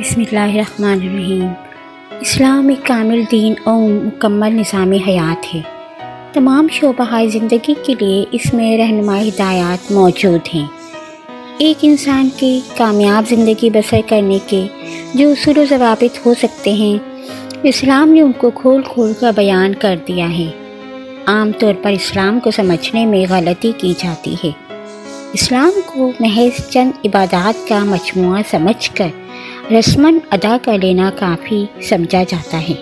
بسم اللہ الرحمن الرحیم۔ اسلام ایک کامل دین اور مکمل نظام حیات ہے۔ تمام شعبۂ زندگی کے لیے اس میں رہنمائی ہدایات موجود ہیں۔ ایک انسان کی کامیاب زندگی بسر کرنے کے جو اصول و ضوابط ہو سکتے ہیں، اسلام نے ان کو کھول کر بیان کر دیا ہے۔ عام طور پر اسلام کو سمجھنے میں غلطی کی جاتی ہے۔ اسلام کو محض چند عبادات کا مجموعہ سمجھ کر رسماً ادا کر لینا کافی سمجھا جاتا ہے۔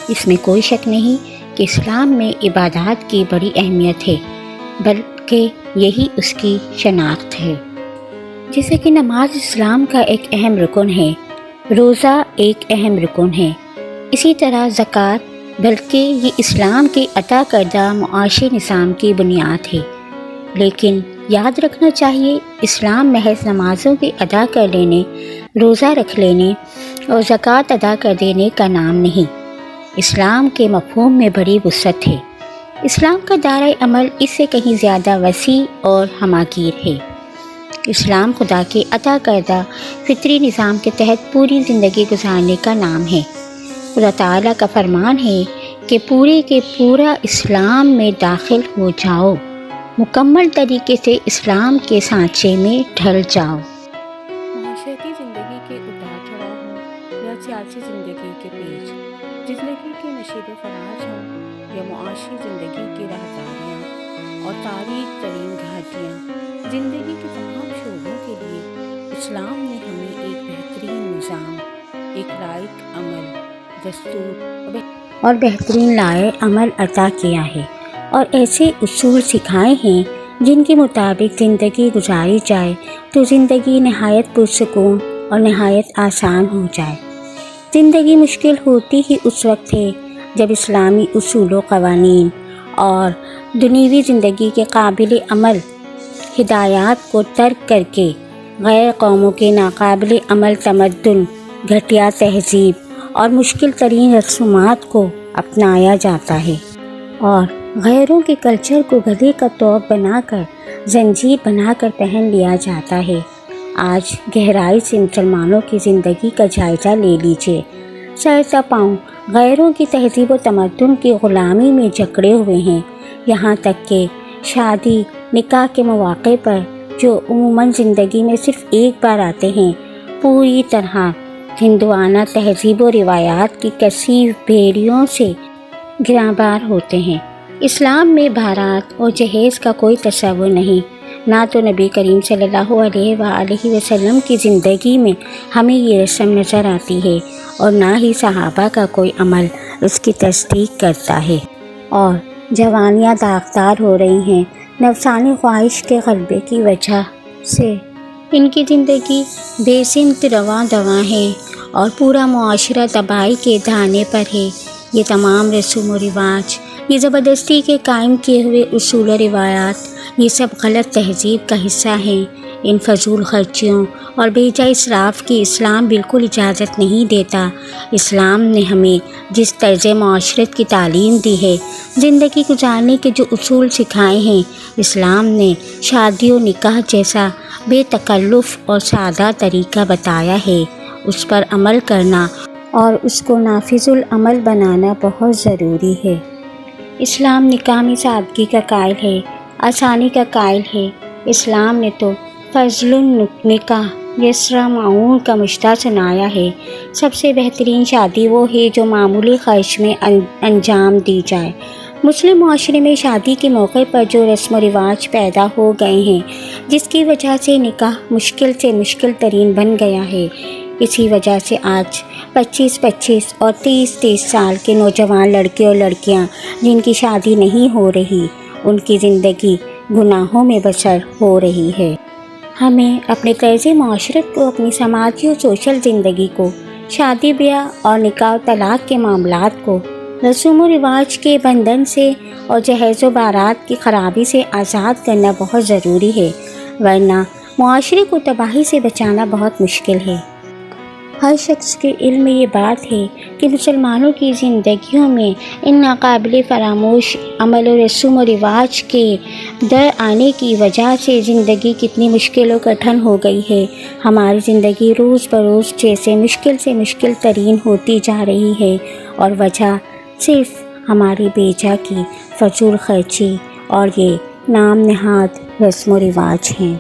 اس میں کوئی شک نہیں کہ اسلام میں عبادات کی بڑی اہمیت ہے، بلکہ یہی اس کی شناخت ہے۔ جیسے کہ نماز اسلام کا ایک اہم رکن ہے، روزہ ایک اہم رکن ہے، اسی طرح زکوٰۃ، بلکہ یہ اسلام کے عطا کردہ معاشی نظام کی بنیاد ہے۔ لیکن یاد رکھنا چاہیے، اسلام محض نمازوں کے ادا کر لینے، روزہ رکھ لینے اور زکوٰۃ ادا کر دینے کا نام نہیں۔ اسلام کے مفہوم میں بڑی وسعت ہے۔ اسلام کا دائرۂ عمل اس سے کہیں زیادہ وسیع اور ہماگیر ہے۔ اسلام خدا کے عطا کردہ فطری نظام کے تحت پوری زندگی گزارنے کا نام ہے۔ خدا تعالیٰ کا فرمان ہے کہ پورے کے پورا اسلام میں داخل ہو جاؤ، مکمل طریقے سے اسلام کے سانچے میں ڈھل جاؤ۔ معاشرتی زندگی کے اتار چڑھاؤ ہوں یا سیاسی زندگی کے پیچ، زندگی کے نشیب و فراز ہوں یا معاشی زندگی کی راہداریاں اور تاریک ترین گھاٹیاں، زندگی کے تمام شعبوں کے لیے اسلام نے ہمیں ایک بہترین نظام، ایک لائق عمل، دستور اور بہترین لائق عمل عطا کیا ہے، اور ایسے اصول سکھائے ہیں جن کے مطابق زندگی گزاری جائے تو زندگی نہایت پرسکون اور نہایت آسان ہو جائے۔ زندگی مشکل ہوتی ہی اس وقت ہے جب اسلامی اصول و قوانین اور دنیوی زندگی کے قابل عمل ہدایات کو ترک کر کے غیر قوموں کے ناقابل عمل تمدن، گھٹیا تہذیب اور مشکل ترین رسومات کو اپنایا جاتا ہے، اور غیروں کے کلچر کو گلے کا توق بنا کر، زنجیر بنا کر پہن لیا جاتا ہے۔ آج گہرائی سے مسلمانوں کی زندگی کا جائزہ لے لیجیے۔ سر تا پاؤں غیروں کی تہذیب و تمدن کی غلامی میں جکڑے ہوئے ہیں، یہاں تک کہ شادی نکاح کے مواقع پر جو عموماً زندگی میں صرف ایک بار آتے ہیں، پوری طرح ہندوانہ تہذیب و روایات کی کثیر بیڑیوں سے گرانبار ہوتے ہیں۔ اسلام میں بارات اور جہیز کا کوئی تصور نہیں۔ نہ تو نبی کریم صلی اللہ علیہ وآلہ وسلم کی زندگی میں ہمیں یہ رسم نظر آتی ہے، اور نہ ہی صحابہ کا کوئی عمل اس کی تصدیق کرتا ہے۔ اور جوانیاں داغدار ہو رہی ہیں نفسانی خواہش کے غلبے کی وجہ سے۔ ان کی زندگی بے سمت رواں دواں ہے اور پورا معاشرہ تباہی کے دہانے پر ہے۔ یہ تمام رسوم و رواج، یہ زبردستی کے قائم کیے ہوئے اصول و روایات، یہ سب غلط تہذیب کا حصہ ہیں۔ ان فضول خرچیوں اور بے جا اسراف کی اسلام بالکل اجازت نہیں دیتا۔ اسلام نے ہمیں جس طرز معاشرت کی تعلیم دی ہے، زندگی گزارنے کے جو اصول سکھائے ہیں، اسلام نے شادی و نکاح جیسا بے تکلف اور سادہ طریقہ بتایا ہے۔ اس پر عمل کرنا اور اس کو نافذ العمل بنانا بہت ضروری ہے۔ اسلام نکاح میں سادگی کا قائل ہے، آسانی کا قائل ہے۔ اسلام نے تو فضل النکاح یسرا معون کا مشتاق سنایا ہے۔ سب سے بہترین شادی وہ ہے جو معمولی خرچ میں انجام دی جائے۔ مسلم معاشرے میں شادی کے موقع پر جو رسم و رواج پیدا ہو گئے ہیں، جس کی وجہ سے نکاح مشکل سے مشکل ترین بن گیا ہے، اسی وجہ سے آج 25 اور 30 سال کے نوجوان لڑکے اور لڑکیاں جن کی شادی نہیں ہو رہی، ان کی زندگی گناہوں میں بسر ہو رہی ہے۔ ہمیں اپنے طرز معاشرت کو، اپنی سماجی اور سوشل زندگی کو، شادی بیاہ اور نکاح و طلاق کے معاملات کو رسوم و رواج کے بندھن سے اور جہیز و بارات کی خرابی سے آزاد کرنا بہت ضروری ہے، ورنہ معاشرے کو تباہی سے بچانا بہت مشکل ہے۔ ہر شخص کے علم میں یہ بات ہے کہ مسلمانوں کی زندگیوں میں ان ناقابل فراموش عمل و رسوم و رواج کے در آنے کی وجہ سے زندگی کتنی مشکل و کٹھن ہو گئی ہے۔ ہماری زندگی روز بروز جیسے مشکل سے مشکل ترین ہوتی جا رہی ہے، اور وجہ صرف ہماری بیجا کی فضول خرچی اور یہ نام نہاد رسم و رواج ہیں۔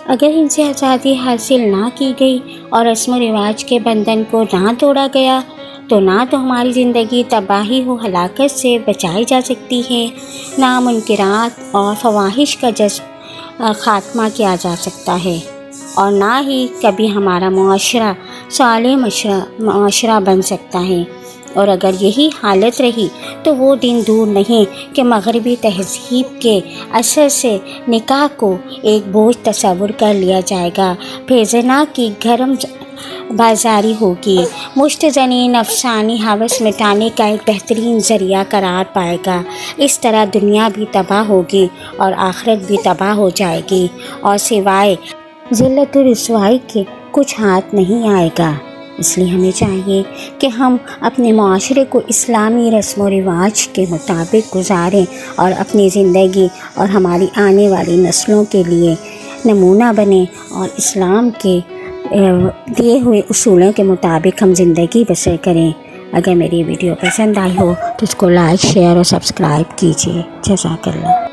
اگر ان سے آزادی حاصل نہ کی گئی اور رسم و رواج کے بندھن کو نہ توڑا گیا تو نہ تو ہماری زندگی تباہی و ہلاکت سے بچائی جا سکتی ہے، نہ منکرات اور فواحش کا جذب خاتمہ کیا جا سکتا ہے، اور نہ ہی کبھی ہمارا معاشرہ صالح معاشرہ بن سکتا ہے۔ اور اگر یہی حالت رہی تو وہ دن دور نہیں کہ مغربی تہذیب کے اثر سے نکاح کو ایک بوجھ تصور کر لیا جائے گا، پھر زنا کی گرم بازاری ہوگی، مشت زنی نفسانی ہوس مٹانے کا ایک بہترین ذریعہ قرار پائے گا۔ اس طرح دنیا بھی تباہ ہوگی اور آخرت بھی تباہ ہو جائے گی، اور سوائے ذلت و رسوائی کے کچھ ہاتھ نہیں آئے گا۔ اس لیے ہمیں چاہیے کہ ہم اپنے معاشرے کو اسلامی رسم و رواج کے مطابق گزاریں اور اپنی زندگی اور ہماری آنے والی نسلوں کے لیے نمونہ بنیں، اور اسلام کے دیے ہوئے اصولوں کے مطابق ہم زندگی بسر کریں۔ اگر میری ویڈیو پسند آئی ہو تو اس کو لائک، شیئر اور سبسکرائب کیجیے۔ جزاک اللہ۔